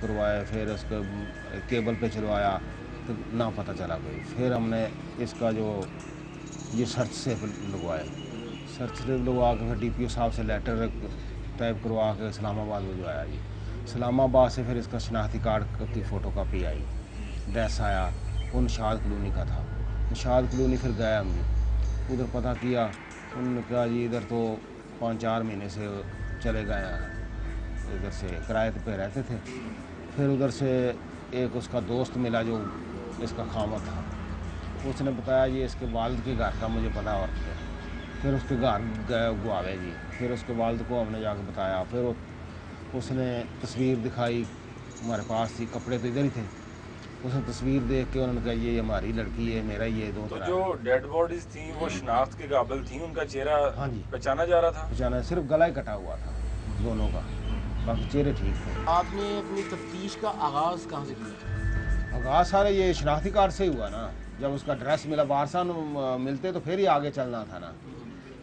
करवाए, फिर उसको केबल पे चलवाया तो ना पता चला कोई। फिर हमने इसका जो ये सर्च से लगवाए, सर्च से लगवा के फिर DPO साहब से लेटर टाइप करवा के इस्लामाबाद भिजवाया जी। इस्लामाबाद से फिर इसका शनाख्ती कार्ड की फ़ोटो कापी आई, ड्रेस आया, वो निशाद कॉलोनी का था। निशाद कॉलोनी फिर गए हम जी, उधर पता किया, उन्होंने कहा जी इधर तो 5-4 महीने से चले गए हैं, इधर से किराए पे रहते थे। फिर उधर से एक उसका दोस्त मिला जो इसका खामद था, उसने बताया जी इसके वालिद के घर का मुझे पता और क्या। फिर उसके घर गए गुआवे जी, फिर उसके वालिद को हमने जाकर बताया, फिर उसने तस्वीर दिखाई, हमारे पास थी, कपड़े तो इधर ही थे। उसने तस्वीर देख के उन्होंने कहा ये हमारी लड़की है, मेरा ये दोस्त। तो जो डेड बॉडीज थी वो शनाख्त के काबिल थी, उनका चेहरा हाँ जी पहचाना जा रहा था? पहचाना, सिर्फ गला ही कटा हुआ था दोनों का, बाकी चेहरे ठीक थे। आपने अपनी तफ्तीश का आगाज़ कहाँ से किया? आगाज़ सारे ये शनाख्ती कार्ड से ही हुआ ना, जब उसका ड्रेस मिला, वारसान मिलते तो फिर ही आगे चलना था ना।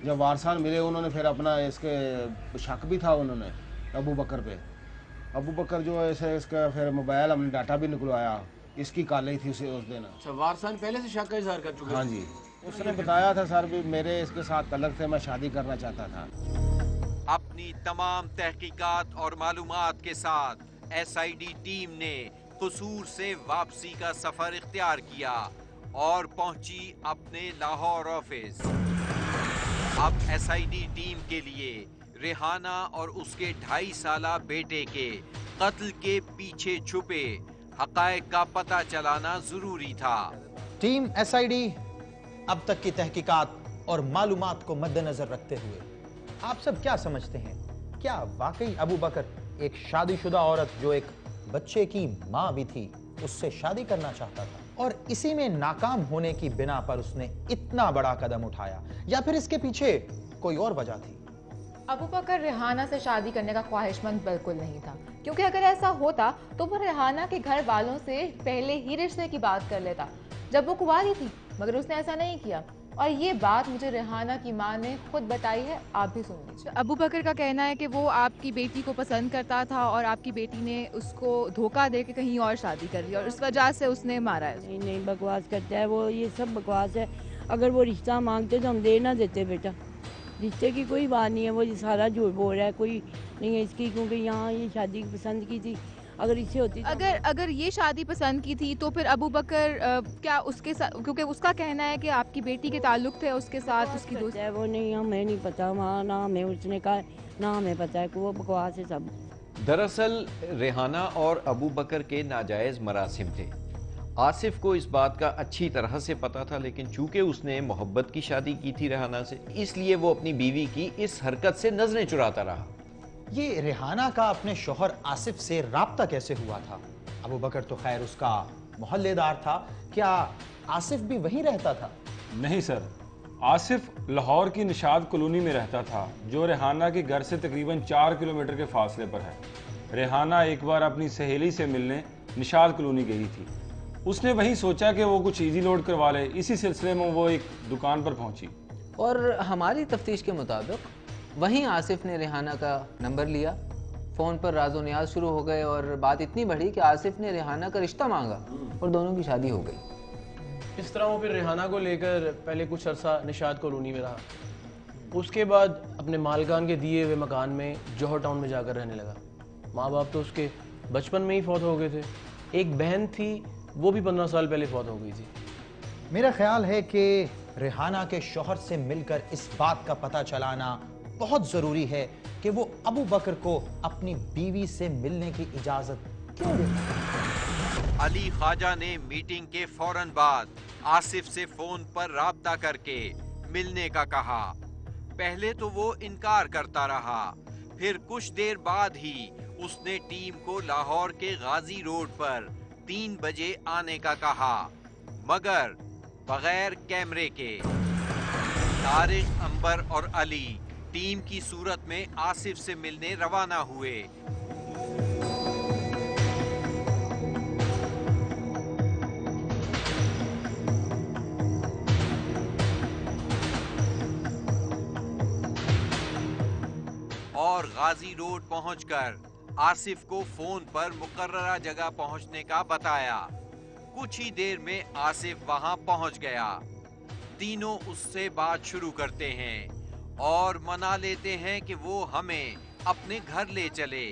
जब वारसान मिले उन्होंने फिर अपना इसके शक भी था उन्होंने अबू बकर पे। अबू बकर जो है ऐसे इसका फिर मोबाइल हमने डाटा भी निकलवाया, इसकी काले थी उसे उस दिन। अच्छा, वारसान पहले से शक का इजहार कर चुके? हाँ जी, उसने बताया था सर भी मेरे इसके साथ तलक थे, मैं शादी करना चाहता था। अपनी तमाम तहकीकात और मालूमात के साथ SID टीम ने कसूर से वापसी का सफर इख्तियार किया और पहुंची अपने लाहौर ऑफिस। अब SID टीम के लिए रेहाना और उसके 2.5 साला बेटे के कत्ल के पीछे छुपे हकायक का पता चलाना जरूरी था। टीम SID अब तक की तहकीकात और मालूमात को मद्देनजर रखते हुए आप सब क्या समझते हैं, क्या वाकई अबू बकर एक शादीशुदा औरत जो एक बच्चे की मां भी थी उससे शादी करना चाहता था और इसी में नाकाम होने की बिना पर उसने इतना बड़ा कदम उठाया, या फिर इसके पीछे कोई और वजह थी? अबू बकर रेहाना से शादी करने का ख्वाहिशमंद बिल्कुल नहीं था, क्योंकि अगर ऐसा होता तो वो रेहाना के घर वालों से पहले ही रिश्ते की बात कर लेता जब वो कुंवारी थी, मगर उसने ऐसा नहीं किया। और ये बात मुझे रेहाना की मां ने खुद बताई है, आप भी सुन लीजिए। अबू बकर का कहना है कि वो आपकी बेटी को पसंद करता था और आपकी बेटी ने उसको धोखा दे के कहीं और शादी कर ली और इस वजह से उसने मारा है। नहीं नहीं, बकवास करता है वो, ये सब बकवास है। अगर वो रिश्ता मांगते तो हम दे ना देते बेटा, रिश्ते की कोई बात नहीं है, वो ये सारा झूठ बोल रहा है, कोई नहीं है इसकी, क्योंकि यहाँ ये शादी पसंद की थी, अगर इससे होती अगर ये शादी पसंद की थी तो फिर अबू बकर क्या उसके साथ, क्योंकि उसका कहना है कि आपकी बेटी के ताल्लुक थे उसके साथ, उसकी दोस्त है वो, नहीं हमें नहीं पता, वहाँ ना हमें उसने कहा ना हमें पता है कि वो बकवास है सब। दरअसल रेहाना और अबू बकर के नाजायज मरासिम थे। आसिफ को इस बात का अच्छी तरह से पता था, लेकिन चूंकि उसने मोहब्बत की शादी की थी रेहाना से, इसलिए वो अपनी बीवी की इस हरकत से नजरें चुराता रहा। ये रेहाना का अपने शौहर आसिफ से राब्ता कैसे हुआ था? अबू बकर तो खैर उसका मोहल्लेदार था, क्या आसिफ भी वहीं रहता था? नहीं सर, आसिफ लाहौर की निशाद कॉलोनी में रहता था, जो रेहाना के घर से तकरीबन 4 किलोमीटर के फासले पर है। रेहाना एक बार अपनी सहेली से मिलने निशाद कॉलोनी गई थी, उसने वहीं सोचा कि वो कुछ इजी लोड करवा ले, इसी सिलसिले में वो एक दुकान पर पहुंची। और हमारी तफ्तीश के मुताबिक वहीं आसिफ ने रेहाना का नंबर लिया, फ़ोन पर राज़ो नियाज शुरू हो गए और बात इतनी बढ़ी कि आसिफ ने रेहाना का रिश्ता मांगा और दोनों की शादी हो गई। इस तरह वो फिर रेहाना को लेकर पहले कुछ अरसा निशाद कॉलोनी में रहा, उसके बाद अपने मालकान के दिए हुए मकान में जौहर टाउन में जाकर रहने लगा। माँ बाप तो उसके बचपन में ही फौत हो गए थे, एक बहन थी वो भी 15 साल पहले फौत हो गई थी। मेरा ख्याल है कि रेहाना के शौहर से मिलकर इस बात का पता चलाना बहुत जरूरी है कि वो अबू बकर को अपनी बीवी से मिलने की इजाजत क्यों देता। अली ख्वाजा ने मीटिंग के फौरन बाद आसिफ से फोन पर राब्ता करके मिलने का कहा। पहले तो वो इनकार करता रहा, फिर कुछ देर बाद ही उसने टीम को लाहौर के गाजी रोड पर 3 बजे आने का कहा, मगर बगैर कैमरे के। तारिक, अंबर और अली टीम की सूरत में आसिफ से मिलने रवाना हुए। और गाजी रोड पहुंचकर आसिफ को फोन पर मुकर्ररा जगह पहुंचने का बताया। कुछ ही देर में आसिफ वहां पहुंच गया। तीनों उससे बात शुरू करते हैं और मना लेते हैं कि वो हमें अपने घर ले चले।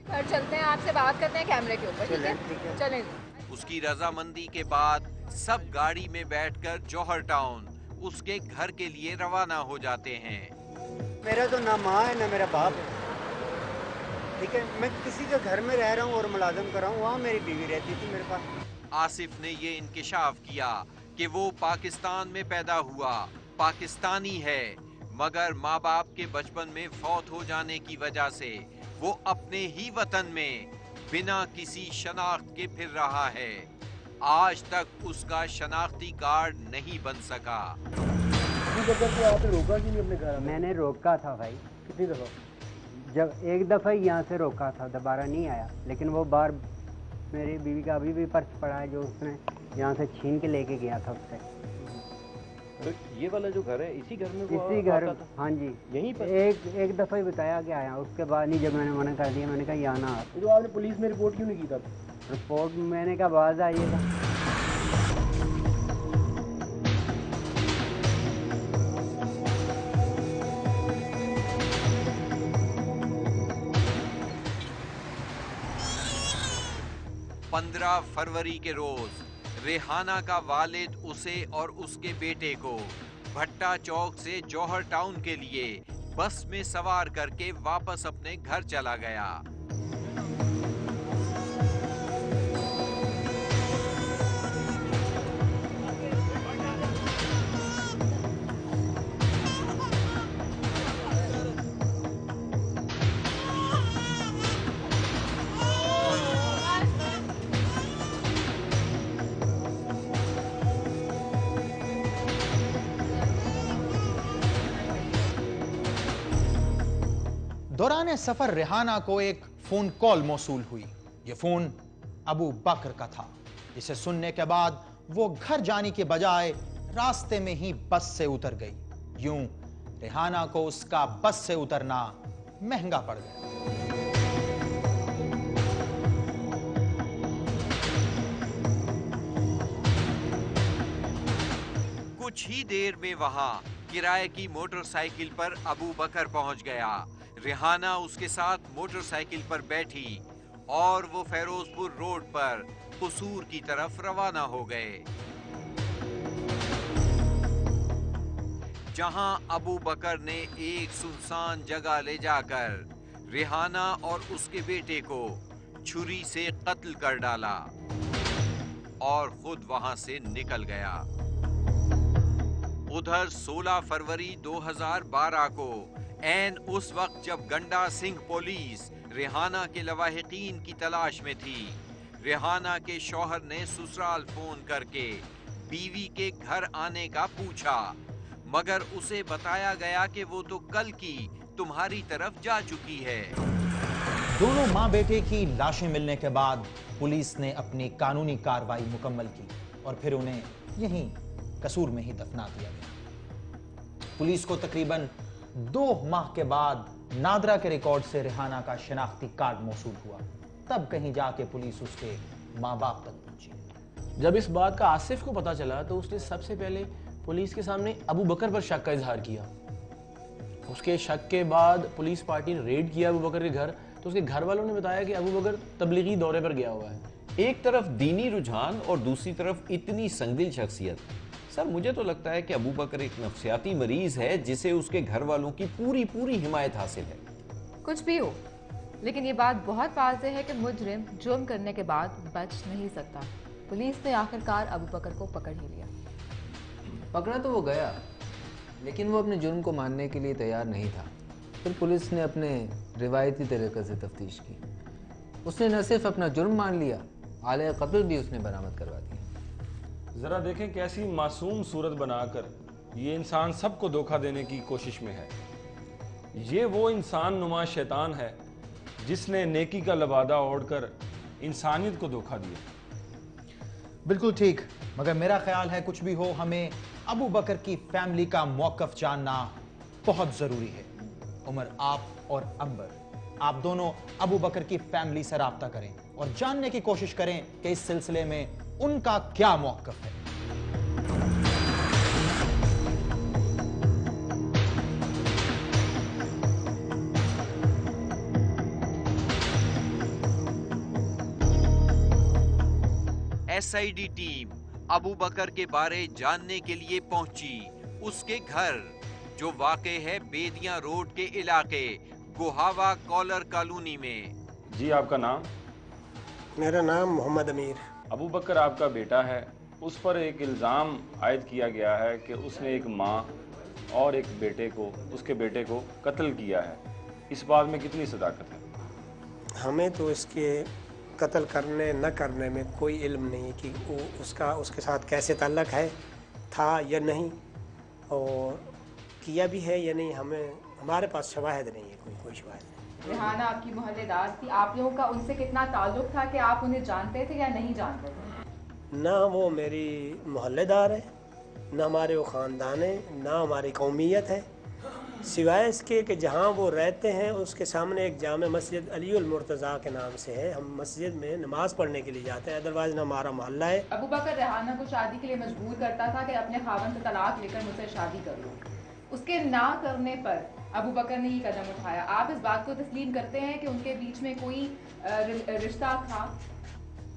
घर चलते हैं, आपसे बात करते हैं कैमरे के ऊपर, ठीक है? चलें। उसकी रजामंदी के बाद सब गाड़ी में बैठकर जौहर टाउन उसके घर के लिए रवाना हो जाते हैं। मेरा तो ना माँ है ना मेरा बाप है, ठीक है? मैं किसी के घर में रह रहा हूँ और मुलाजम कर रहा हूँ, वहाँ मेरी बीवी रहती थी मेरे पास। आसिफ ने ये इंकिशाफ किया कि वो पाकिस्तान में पैदा हुआ, पाकिस्तानी है, मगर माँ बाप के बचपन में फौत हो जाने की वजह से वो अपने ही वतन में बिना किसी शनाख्त के फिर रहा है। आज तक उसका शनाख्ती कार्ड नहीं बन सका। आपने रोका कि नहीं अपने घर? मैंने रोका था भाई। कितनी दफा? जब एक दफ़ा ही यहाँ से रोका था, दोबारा नहीं आया। लेकिन वो बार मेरी बीवी का अभी भी पर्स पड़ा है जो उसने यहाँ से छीन के लेके गया था उससे। तो ये वाला जो घर है इसी घर में वो इसी घर, आता था? हाँ जी, यहीं पर एक दफ़ा ही बताया कि आया। उसके बाद नहीं, जब मैंने मना कर दिया, मैंने कहा यहाँ ना। जो आपने पुलिस में रिपोर्ट क्यों नहीं की था? रिपोर्ट मैंने कहा बाद आइएगा। फरवरी के रोज रेहाना का वालिद उसे और उसके बेटे को भट्टा चौक से जौहर टाउन के लिए बस में सवार करके वापस अपने घर चला गया। दौरान सफर रेहाना को एक फोन कॉल मौसूल हुई। यह फोन अबू बकर का था, जिसे सुनने के बाद वो घर जाने के बजाय रास्ते में ही बस से उतर गई। यूं रेहाना को उसका बस से उतरना महंगा पड़ गया। कुछ ही देर में वहां किराए की मोटरसाइकिल पर अबू बकर पहुंच गया। रेहाना उसके साथ मोटरसाइकिल पर बैठी और वो फेरोजपुर रोड पर कसूर की तरफ रवाना हो गए, जहां अबू बकर ने एक सुनसान जगह ले जाकर रेहाना और उसके बेटे को छुरी से कत्ल कर डाला और खुद वहां से निकल गया। उधर 16 फरवरी 2012 को ऐन उस वक्त जब गंडा सिंह पुलिस रेहाना के लवाहिकीन की तलाश में थी, रेहाना के शौहर ने ससुराल फोन करके बीवी के घर आने का पूछा, मगर उसे बताया गया कि वो तो कल की तुम्हारी तरफ जा चुकी है। दोनों मां बेटे की लाशें मिलने के बाद पुलिस ने अपनी कानूनी कार्रवाई मुकम्मल की और फिर उन्हें यहीं कसूर में ही दफना दिया गया। पुलिस को तकरीबन 2 माह के बाद नादरा के रिकॉर्ड से रेहाना का शनाख्ती कार्ड मौसूल हुआ। तब कहीं जाके पुलिस उसके माँ बाप तक पहुंची। जब इस बात का आसिफ को पता चला तो उसने सबसे पहले पुलिस के सामने अबू बकर पर शक का इजहार किया। उसके शक के बाद पुलिस पार्टी ने रेड किया अबू बकर के घर, तो उसके घर वालों ने बताया कि अबू बकर तबलीगी दौरे पर गया हुआ है। एक तरफ दीनी रुझान और दूसरी तरफ इतनी संगदिल शख्सियत। सर, मुझे तो लगता है कि अबू बकर एक नफ्सियाती मरीज है जिसे उसके घर वालों की पूरी हिमायत हासिल है। कुछ भी हो, लेकिन ये बात बहुत वाज़ेह है कि मुजरिम जुर्म करने के बाद बच नहीं सकता। पुलिस ने आखिरकार अबू बकर को पकड़ ही लिया। पकड़ा तो वो गया, लेकिन वो अपने जुर्म को मानने के लिए तैयार नहीं था। फिर पुलिस ने अपने रिवायती तरीके से तफ्तीश की। उसने न सिर्फ अपना जुर्म मान लिया, आले कत्ल भी उसने बरामद करवा दिया। ज़रा देखें कैसी मासूम सूरत बनाकर ये इंसान सबको धोखा देने की कोशिश में है। ये वो इंसान नुमा शैतान है जिसने नेकी का लबादा ओढ़कर इंसानियत को धोखा दिया। बिल्कुल ठीक, मगर मेरा ख्याल है कुछ भी हो, हमें अबू बकर की फैमिली का मौक़िफ़ जानना बहुत ज़रूरी है। उमर, आप और अंबर आप दोनों अबू बकर की फैमिली से राब्ता करें और जानने की कोशिश करें कि इस सिलसिले में उनका क्या मौक़िफ़ है। एसआईडी टीम अबू बकर के बारे जानने के लिए पहुंची उसके घर, जो वाक़े है बेदिया रोड के इलाके गुहावा कॉलर कॉलोनी में। जी, आपका नाम? मेरा नाम मोहम्मद अमीर। अबू बकर आपका बेटा है, उस पर एक इल्ज़ाम आयद किया गया है कि उसने एक माँ और एक उसके बेटे को कत्ल किया है। इस बात में कितनी सदाकत है? हमें तो इसके कत्ल करने न करने में कोई इल्म नहीं कि वो उसके साथ कैसे ताल्लुक़ है, था या नहीं, और किया भी है या नहीं। हमारे पास शवाहिद नहीं है, कोई शवाहिद नहीं। रेहाना आपकी मोहल्लेदार थी, आप लोगों का उनसे कितना ताल्लुक़ था कि आप उन्हें जानते थे या नहीं जानते थे? ना वो मेरी मोहल्लेदार है, ना हमारे वो ख़ानदान है, ना हमारी कौमियत है, सिवाय इसके कि जहाँ वो रहते हैं उसके सामने एक जामे मस्जिद अलीउल मुर्तज़ा के नाम से है। हम मस्जिद में नमाज़ पढ़ने के लिए जाते हैं, अदरवाइज़ ना हमारा मोहल्ला है। अबू बकर रेहाना को शादी के लिए मजबूर करता था कि अपने खावन से तलाक लेकर मुझसे शादी कर लो। उसके ना करने पर अबू बकर ने ये कदम उठाया। आप इस बात को तस्लीम करते हैं कि उनके बीच में कोई रिश्ता था?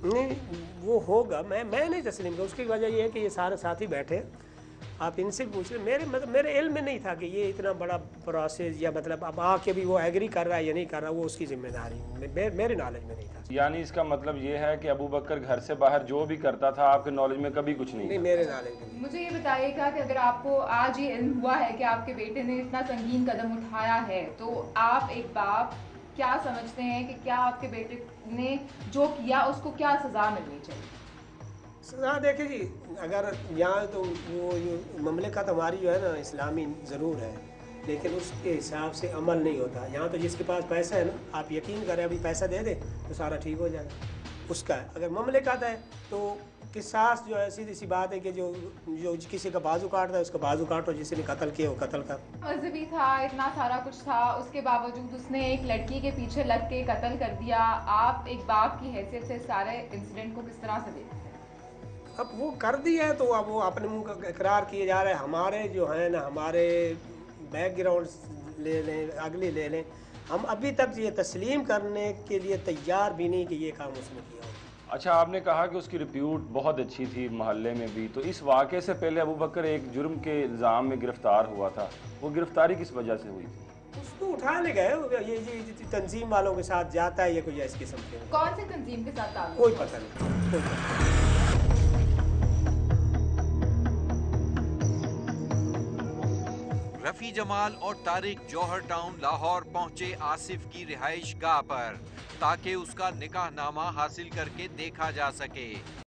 नहीं, वो होगा, मैं नहीं तस्लीम कर। उसकी वजह ये है कि ये सारे साथी बैठे, आप इनसे पूछ रहे, मेरे इल्म में नहीं था कि ये इतना बड़ा प्रोसेस, या मतलब अब आके भी वो एग्री कर रहा है या नहीं कर रहा, वो उसकी जिम्मेदारी मेरे नॉलेज में नहीं था। यानी इसका मतलब ये है कि अबू बकर घर से बाहर जो भी करता था आपके नॉलेज में कभी कुछ नहीं? नहीं, मेरे नॉलेज में। मुझे ये बताइएगा कि अगर आपको आज ये इल्म हुआ है कि आपके बेटे ने इतना संगीन कदम उठाया है, तो आप एक बाप क्या समझते हैं कि क्या आपके बेटे ने जो किया उसको क्या सज़ा मिलनी चाहिए? सज़ा देखिए जी, अगर यहाँ तो वो ममलिकत हमारी जो है ना इस्लामी ज़रूर है, लेकिन उसके हिसाब से अमल नहीं होता। यहाँ तो जिसके पास पैसा है ना, आप यकीन करें अभी पैसा दे दे तो सारा ठीक हो जाएगा, उसका है। अगर ममलिकत है तो किसास जो है सीधी सी बात है कि जो किसी का बाजू काटता है उसका बाजू काटो, जिसने कत्ल किया वो कत्ल कर। मजहबी था, इतना सारा कुछ था, उसके बावजूद उसने एक लड़की के पीछे लग के कत्ल कर दिया। आप एक बाप की हैसियत से सारे इंसिडेंट को किस तरह से देखते हैं? अब वो कर दिया है तो अब वो अपने मुंह का इकरार किए जा रहे हैं। हमारे जो है ना, हमारे बैकग्राउंड ले लें, अगले ले लें, हम अभी तक ये तस्लीम करने के लिए तैयार भी नहीं कि ये काम उसने किया हो। अच्छा, आपने कहा कि उसकी रिप्यूट बहुत अच्छी थी मोहल्ले में भी, तो इस वाक़े से पहले अबू बकर एक जुर्म के इल्ज़ाम में गिरफ्तार हुआ था, वो गिरफ्तारी किस वजह से हुई थी? उसको उठाने गए, ये तंजीम वालों के साथ जाता है, ये कोई इस किस्म के। कौन सी तंजीम के साथ ताल्लुक? कोई पता नहीं। रफ़ी जमाल और तारिक जौहर टाउन लाहौर पहुंचे आसिफ की रिहाइश गाह पर ताकि उसका निकाहनामा हासिल करके देखा जा सके।